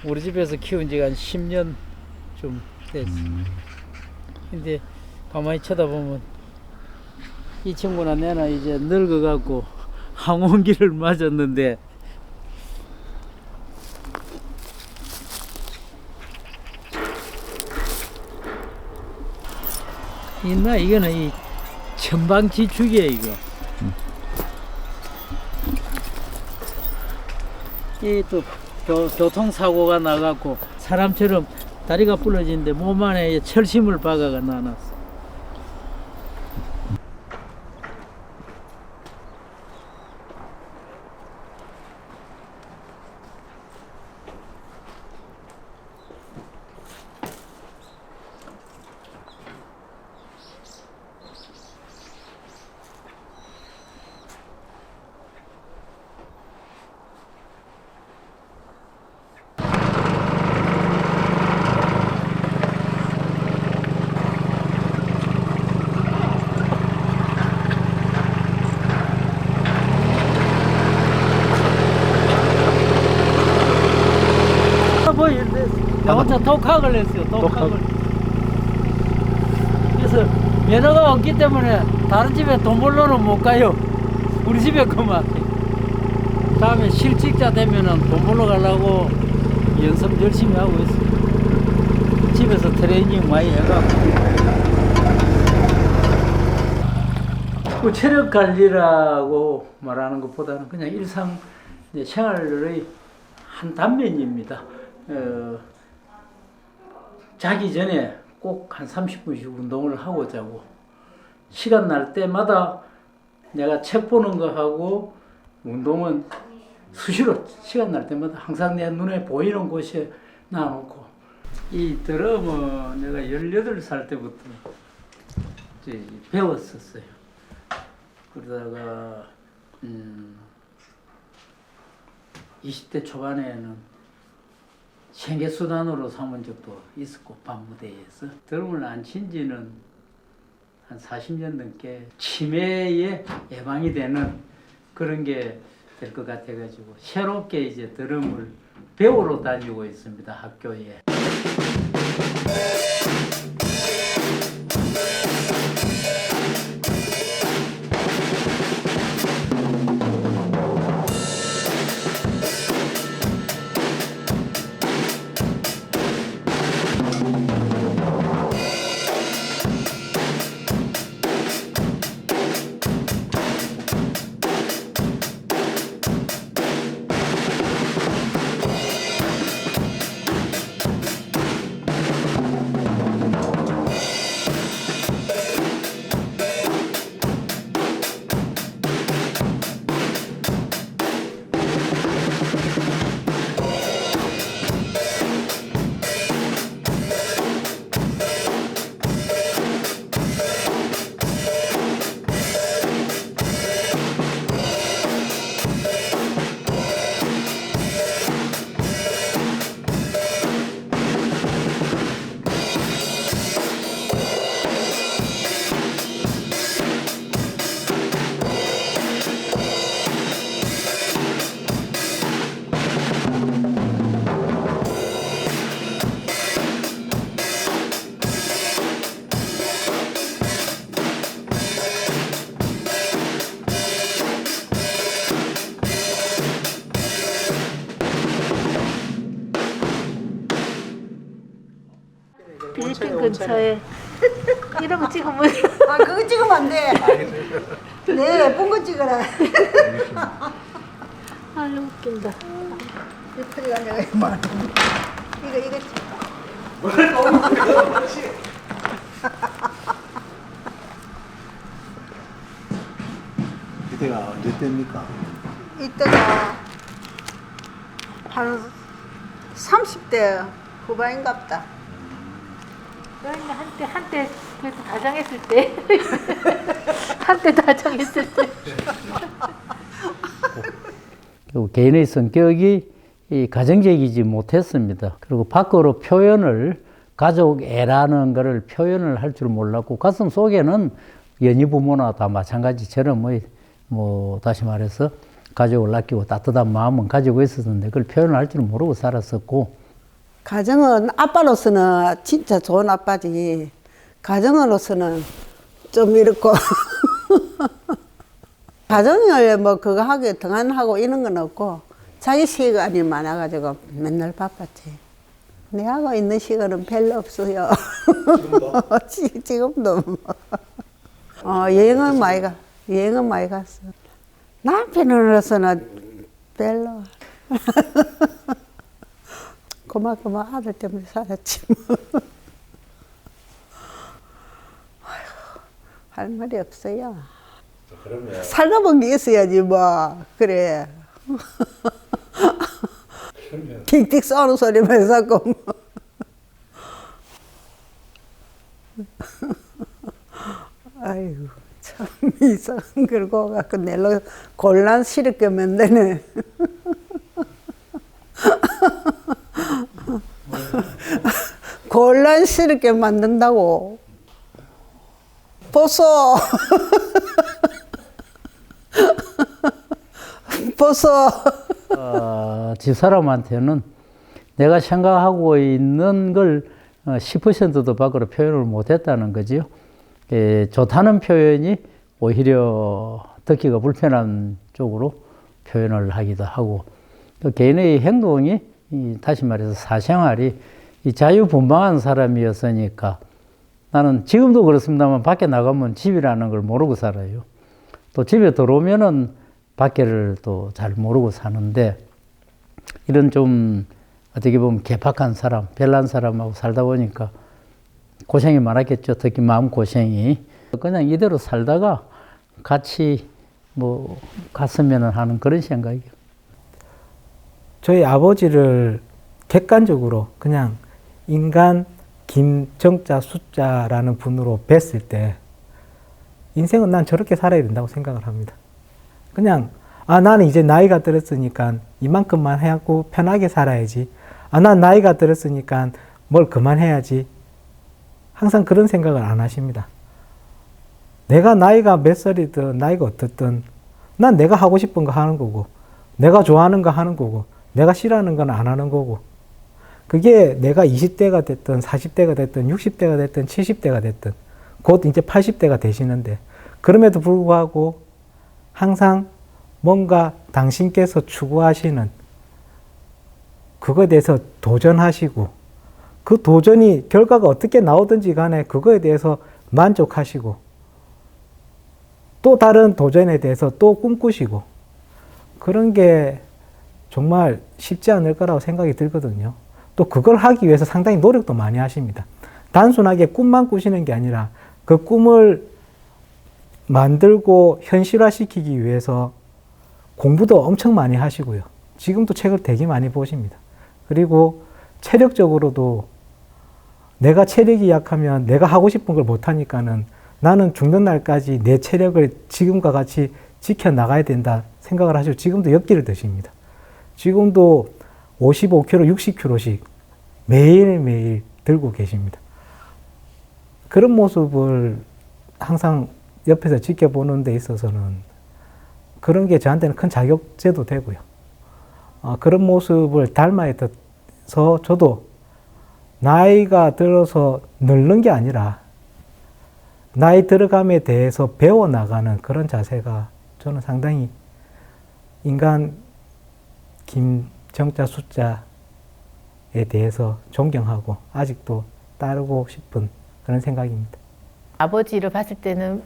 우리 집에서 키운 지가 한 10년 좀 됐어요. 근데 가만히 쳐다보면 이 친구나 내나 이제 늙어갖고 항원기를 맞았는데 이거는 이 천방지축이에요, 이거. 이 또 교통사고가 나갖고 사람처럼 다리가 부러지는데 몸 안에 철심을 박아가 나놨어. 나 혼자 독학을 했어요. 독학을. 그래서 면허가 없기 때문에 다른 집에 돈 벌러는 못 가요. 우리 집에 그만. 다음에 실직자 되면은 돈 벌러 가려고 연습 열심히 하고 있어요. 집에서 트레이닝 많이 해갖고. 그 체력 관리라고 말하는 것보다는 그냥 일상 생활의 한 단면입니다. 자기 전에 꼭 한 30분씩 운동을 하고 자고, 시간 날 때마다 내가 책 보는 거 하고 운동은 수시로 시간 날 때마다 항상 내 눈에 보이는 곳에 놔놓고, 이 드럼은 내가 18살 때부터 이제 배웠었어요. 그러다가 20대 초반에는 생계수단으로 삼은 적도 있었고, 밤무대에서. 드럼을 안 친 지는 한 40년 넘게 치매에 예방이 되는 그런 게 될 것 같아가지고, 새롭게 이제 드럼을 배우러 다니고 있습니다, 학교에. 빌딩 근처에 이런 거 찍으면 아 그거 찍으면 안 돼. 네 예쁜 거 찍어라. 아유 웃긴다. 이쁘게 앉아가 이거 이때가 언제 때입니까? 이때가 한 30대 후반인갑다. 너희는 한때 그래도 다정했을 때 한때 다정했을 때. 그리고 개인의 성격이 이 가정적이지 못했습니다. 그리고 밖으로 표현을, 가족 애라는 것을 표현을 할 줄 몰랐고, 가슴 속에는 연희 부모나 다 마찬가지처럼 뭐 다시 말해서 가족을 아끼고 따뜻한 마음은 가지고 있었는데 그걸 표현을 할 줄 모르고 살았었고. 가정은 아빠로서는 진짜 좋은 아빠지. 가정으로서는 좀 이렇고 가정을 뭐 그거 하게 등한하고 이런 건 없고 자기 시간이 많아가지고 맨날 바빴지. 내하고 있는 시간은 별로 없어요. 지금도 여행은 많이 갔어. 남편으로서는 별로 그만 아들 때문에 살았지 뭐. 아이고, 할 말이 없어요. 그러면 살다 본 게 있어야지 뭐. 그래. 틱틱 쏘는 소리만 해서고 뭐. 아이고 참 이상한 걸 갖고 내로 곤란스럽게 만드네. 곤란스럽게 만든다고. 보소. 보소. 집사람한테는 내가 생각하고 있는 걸 10%도 밖으로 표현을 못했다는 거지요. 좋다는 표현이 오히려 듣기가 불편한 쪽으로 표현을 하기도 하고, 또 개인의 행동이 다시 말해서 사생활이 자유분방한 사람이었으니까 나는 지금도 그렇습니다만 밖에 나가면 집이라는 걸 모르고 살아요. 또 집에 들어오면은 밖에를 또 잘 모르고 사는데, 이런 좀 어떻게 보면 개팍한 사람, 별난 사람하고 살다 보니까 고생이 많았겠죠. 특히 마음고생이. 그냥 이대로 살다가 같이 뭐 갔으면 하는 그런 생각이에요. 저희 아버지를 객관적으로 그냥 인간 김정자 숫자라는 분으로 뵀을 때 인생은 난 저렇게 살아야 된다고 생각을 합니다. 그냥 나는 이제 나이가 들었으니까 이만큼만 해갖고 편하게 살아야지. 난 나이가 들었으니까 뭘 그만해야지. 항상 그런 생각을 안 하십니다. 내가 나이가 몇 살이든 나이가 어떻든 난 내가 하고 싶은 거 하는 거고, 내가 좋아하는 거 하는 거고, 내가 싫어하는 건 안 하는 거고, 그게 내가 20대가 됐든 40대가 됐든 60대가 됐든 70대가 됐든 곧 이제 80대가 되시는데, 그럼에도 불구하고 항상 뭔가 당신께서 추구하시는 그거에 대해서 도전하시고, 그 도전이 결과가 어떻게 나오든지 간에 그거에 대해서 만족하시고, 또 다른 도전에 대해서 또 꿈꾸시고, 그런 게 정말 쉽지 않을 거라고 생각이 들거든요. 또 그걸 하기 위해서 상당히 노력도 많이 하십니다. 단순하게 꿈만 꾸시는 게 아니라 그 꿈을 만들고 현실화시키기 위해서 공부도 엄청 많이 하시고요. 지금도 책을 되게 많이 보십니다. 그리고 체력적으로도 내가 체력이 약하면 내가 하고 싶은 걸 못하니까는 나는 죽는 날까지 내 체력을 지금과 같이 지켜나가야 된다 생각을 하시고 지금도 엿기를 드십니다. 지금도 55kg, 60kg씩 매일매일 들고 계십니다. 그런 모습을 항상 옆에서 지켜보는 데 있어서는 그런 게 저한테는 큰 자격제도 되고요. 그런 모습을 닮아서 저도 나이가 들어서 늙는 게 아니라 나이 들어감에 대해서 배워나가는 그런 자세가 저는 상당히 인간 김정자 숫자에 대해서 존경하고 아직도 따르고 싶은 그런 생각입니다. 아버지를 봤을 때는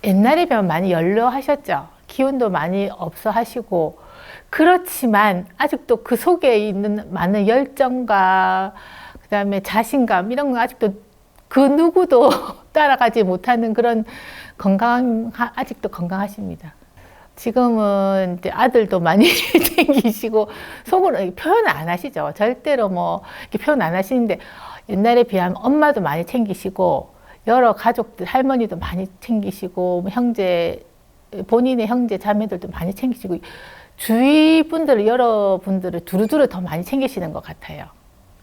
옛날에 비하면 많이 연로하셨죠. 기운도 많이 없어 하시고, 그렇지만 아직도 그 속에 있는 많은 열정과 그다음에 자신감 이런 거 아직도 그 누구도 따라가지 못하는 그런 아직도 건강하십니다. 지금은 이제 아들도 많이 챙기시고 속으로 표현 안 하시죠. 절대로 뭐 이렇게 표현 안 하시는데 옛날에 비하면 엄마도 많이 챙기시고 여러 가족들 할머니도 많이 챙기시고 본인의 형제 자매들도 많이 챙기시고 주위 분들 여러분들을 두루두루 더 많이 챙기시는 것 같아요.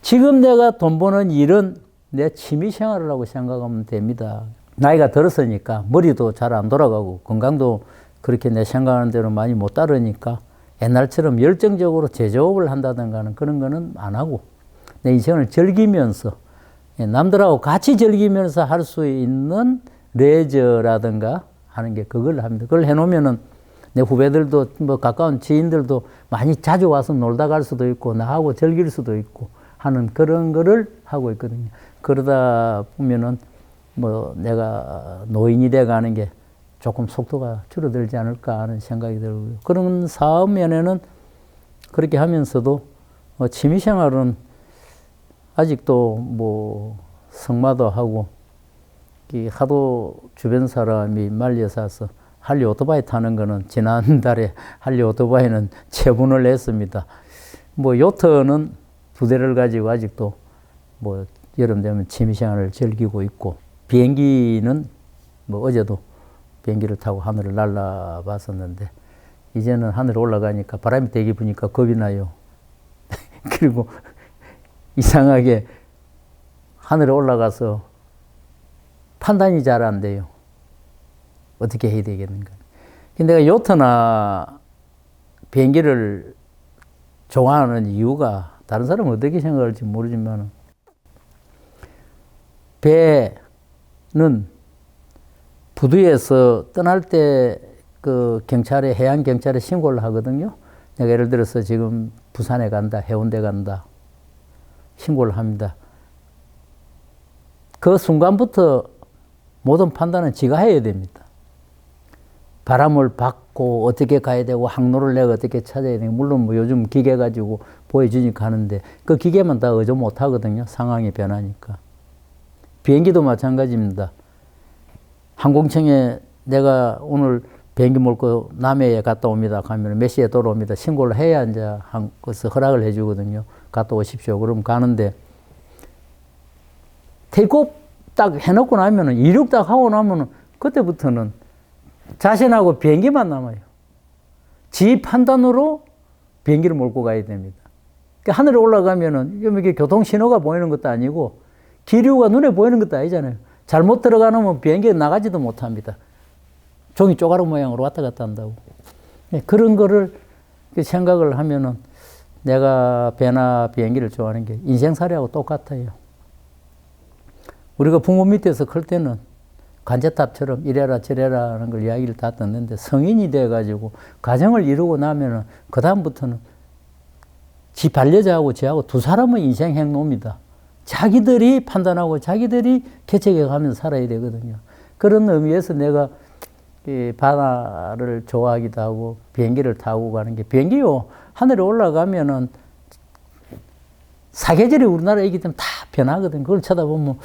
지금 내가 돈 버는 일은 내 취미 생활이라고 생각하면 됩니다. 나이가 들었으니까 머리도 잘 안 돌아가고 건강도 그렇게 내 생각하는 대로 많이 못 따르니까 옛날처럼 열정적으로 제조업을 한다든가 그런 거는 안 하고 내 인생을 즐기면서 남들하고 같이 즐기면서 할 수 있는 레저라든가 하는 게 그걸 합니다. 그걸 해놓으면은 내 후배들도 뭐 가까운 지인들도 많이 자주 와서 놀다 갈 수도 있고 나하고 즐길 수도 있고 하는 그런 거를 하고 있거든요. 그러다 보면은 뭐 내가 노인이 돼 가는 게 조금 속도가 줄어들지 않을까 하는 생각이 들고요. 그런 사업 면에는 그렇게 하면서도 취미생활은 아직도 뭐 승마도 하고 하도 주변 사람이 말려서 할리 오토바이 타는 거는 지난달에 할리 오토바이는 처분을 했습니다. 뭐 요트는 2대를 가지고 아직도 뭐 여름 되면 취미생활을 즐기고 있고, 비행기는 뭐 어제도 비행기를 타고 하늘을 날아봤었는데 이제는 하늘에 올라가니까 바람이 되게 부니까 겁이 나요. 그리고 이상하게 하늘에 올라가서 판단이 잘 안 돼요. 어떻게 해야 되겠는가. 근데 내가 요트나 비행기를 좋아하는 이유가, 다른 사람은 어떻게 생각할지 모르지만, 배는 부두에서 떠날 때 그 경찰에, 해양 경찰에 신고를 하거든요. 내가 예를 들어서 지금 부산에 간다, 해운대 간다, 신고를 합니다. 그 순간부터 모든 판단은 지가 해야 됩니다. 바람을 받고 어떻게 가야 되고 항로를 내가 어떻게 찾아야 되고, 물론 뭐 요즘 기계 가지고 보여주니까 하는데 그 기계만 다 의존 못 하거든요. 상황이 변하니까. 비행기도 마찬가지입니다. 항공청에 내가 오늘 비행기 몰고 남해에 갔다 옵니다 하면 몇 시에 돌아옵니다 신고를 해야 이제 거기서 허락을 해주거든요. 갔다 오십시오. 그럼 가는데 테이크오프 딱 해놓고 나면은, 이륙 딱 하고 나면은 그때부터는 자신하고 비행기만 남아요. 지 판단으로 비행기를 몰고 가야 됩니다. 그러니까 하늘에 올라가면은 이게 교통 신호가 보이는 것도 아니고 기류가 눈에 보이는 것도 아니잖아요. 잘못 들어가면 비행기가 나가지도 못합니다. 종이 쪼가락 모양으로 왔다 갔다 한다고. 그런 거를 생각을 하면은 내가 배나 비행기를 좋아하는 게 인생살이하고 똑같아요. 우리가 부모 밑에서 클 때는 관제탑처럼 이래라 저래라 하는 걸 이야기를 다 듣는데, 성인이 돼가지고 가정을 이루고 나면은 그다음부터는 지 반려자하고 저하고 두 사람의 인생 행로입니다. 자기들이 판단하고 자기들이 개척해 가면서 살아야 되거든요. 그런 의미에서 내가 이 바다를 좋아하기도 하고 비행기를 타고 가는 게, 비행기요 하늘에 올라가면은 사계절이 우리나라이기 때문에 다 변하거든. 그걸 쳐다보면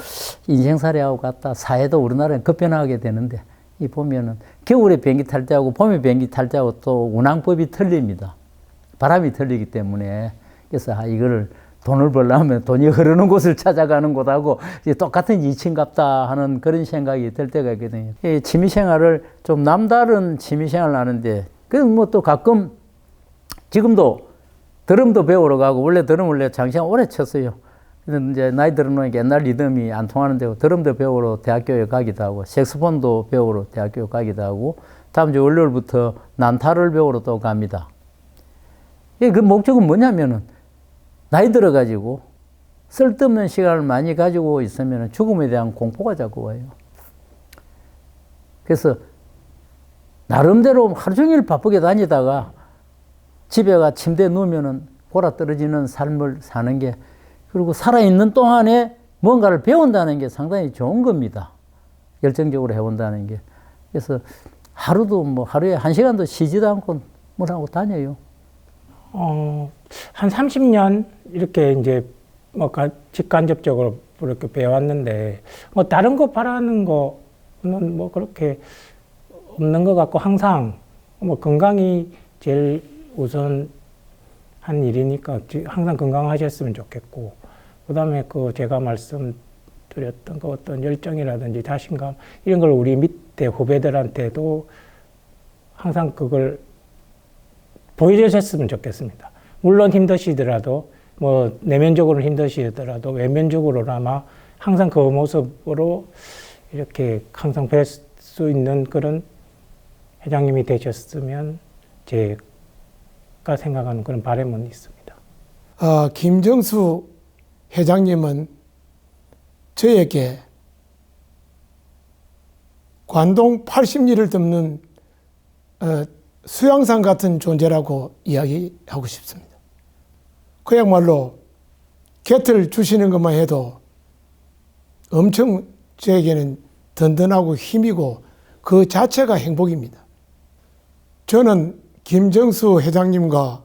인생살이하고 같다. 사회도 우리나라는 급변하게 되는데, 이 보면은 겨울에 비행기 탈 때하고 봄에 비행기 탈 때하고 또 운항법이 틀립니다. 바람이 틀리기 때문에. 그래서 이거를 돈을 벌려면 돈이 흐르는 곳을 찾아가는 곳하고 똑같은 이치인갑다 하는 그런 생각이 들 때가 있거든요. 이 취미생활을 좀 남다른 취미생활을 하는데, 그래서 뭐 또 가끔 지금도 드럼도 배우러 가고, 원래 드럼을 내가 장시간 오래 쳤어요. 근데 이제 나이 들어놓으니까 옛날 리듬이 안 통하는데 드럼도 배우러 대학교에 가기도 하고, 색소폰도 배우러 대학교에 가기도 하고, 다음 주 월요일부터 난타를 배우러 또 갑니다. 그 목적은 뭐냐면은, 나이 들어가지고 쓸데없는 시간을 많이 가지고 있으면 죽음에 대한 공포가 자꾸 와요. 그래서 나름대로 하루 종일 바쁘게 다니다가 집에 가 침대에 누우면은 골아 떨어지는 삶을 사는 게, 그리고 살아있는 동안에 뭔가를 배운다는 게 상당히 좋은 겁니다. 열정적으로 해온다는 게. 그래서 하루도 뭐 하루에 1시간도 쉬지도 않고 뭘 하고 다녀요. 한 30년 이렇게 이제 뭐 직간접적으로 이렇게 배워왔는데, 뭐 다른 거 바라는 거는 뭐 그렇게 없는 것 같고, 항상 뭐 건강이 제일 우선한 일이니까 항상 건강하셨으면 좋겠고, 그다음에 그 제가 말씀드렸던 그 어떤 열정이라든지 자신감 이런 걸 우리 밑에 후배들한테도 항상 그걸 보여주셨으면 좋겠습니다. 물론 힘드시더라도, 뭐 내면적으로는 힘드시더라도 외면적으로나마 항상 그 모습으로 이렇게 항상 뵐 수 있는 그런 회장님이 되셨으면 제가 생각하는 그런 바람은 있습니다. 김정수 회장님은 저에게 관동 80리를 덮는 수양산 같은 존재라고 이야기하고 싶습니다. 그야말로 곁을 주시는 것만 해도 엄청 저에게는 든든하고 힘이고 그 자체가 행복입니다. 저는 김정수 회장님과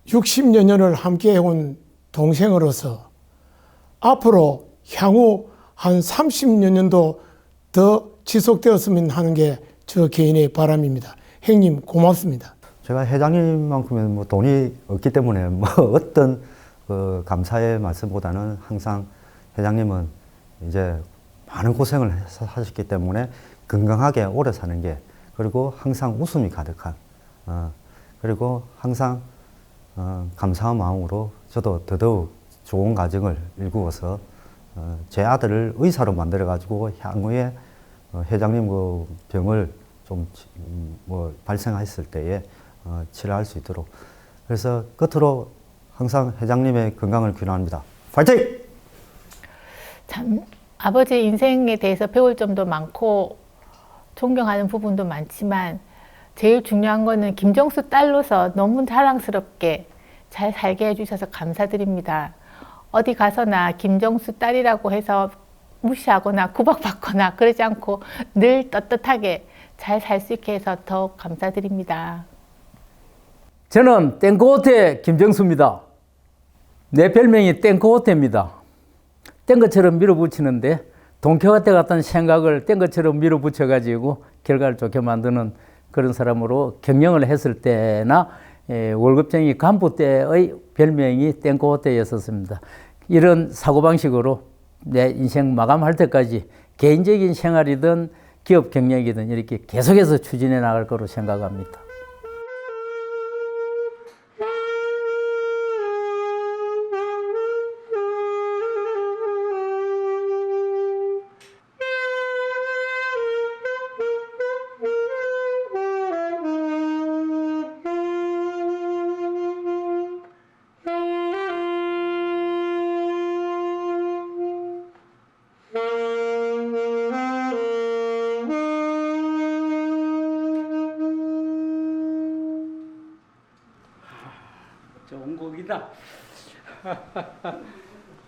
60여 년을 함께 해온 동생으로서 앞으로 향후 한 30여 년도 더 지속되었으면 하는 게 저 개인의 바람입니다. 형님 고맙습니다. 제가 회장님만큼은 뭐 돈이 없기 때문에 뭐 어떤 그 감사의 말씀보다는 항상 회장님은 이제 많은 고생을 하셨기 때문에 건강하게 오래 사는 게, 그리고 항상 웃음이 가득한, 그리고 항상 감사한 마음으로 저도 더더욱 좋은 가정을 일구어서 제 아들을 의사로 만들어 가지고 향후에 회장님 그 병을 좀 뭐 발생했을 때에 치료할 수 있도록, 그래서 끝으로 항상 회장님의 건강을 기원합니다. 파이팅! 참 아버지 인생에 대해서 배울 점도 많고 존경하는 부분도 많지만 제일 중요한 거는 김정수 딸로서 너무 자랑스럽게 잘 살게 해주셔서 감사드립니다. 어디 가서나 김정수 딸이라고 해서 무시하거나 구박받거나 그러지 않고 늘 떳떳하게 잘 살 수 있게 해서 더욱 감사드립니다. 저는 땡코호테 김정수입니다. 내 별명이 땡코호테입니다. 땡 것처럼 밀어붙이는데 동키호테 같은 생각을 땡 것처럼 밀어붙여가지고 결과를 좋게 만드는 그런 사람으로 경영을 했을 때나 월급쟁이 간부 때의 별명이 땡코호테였었습니다. 이런 사고방식으로 내 인생 마감할 때까지 개인적인 생활이든 기업 경영이든 이렇게 계속해서 추진해 나갈 거로 생각합니다. 좋은 곡이다.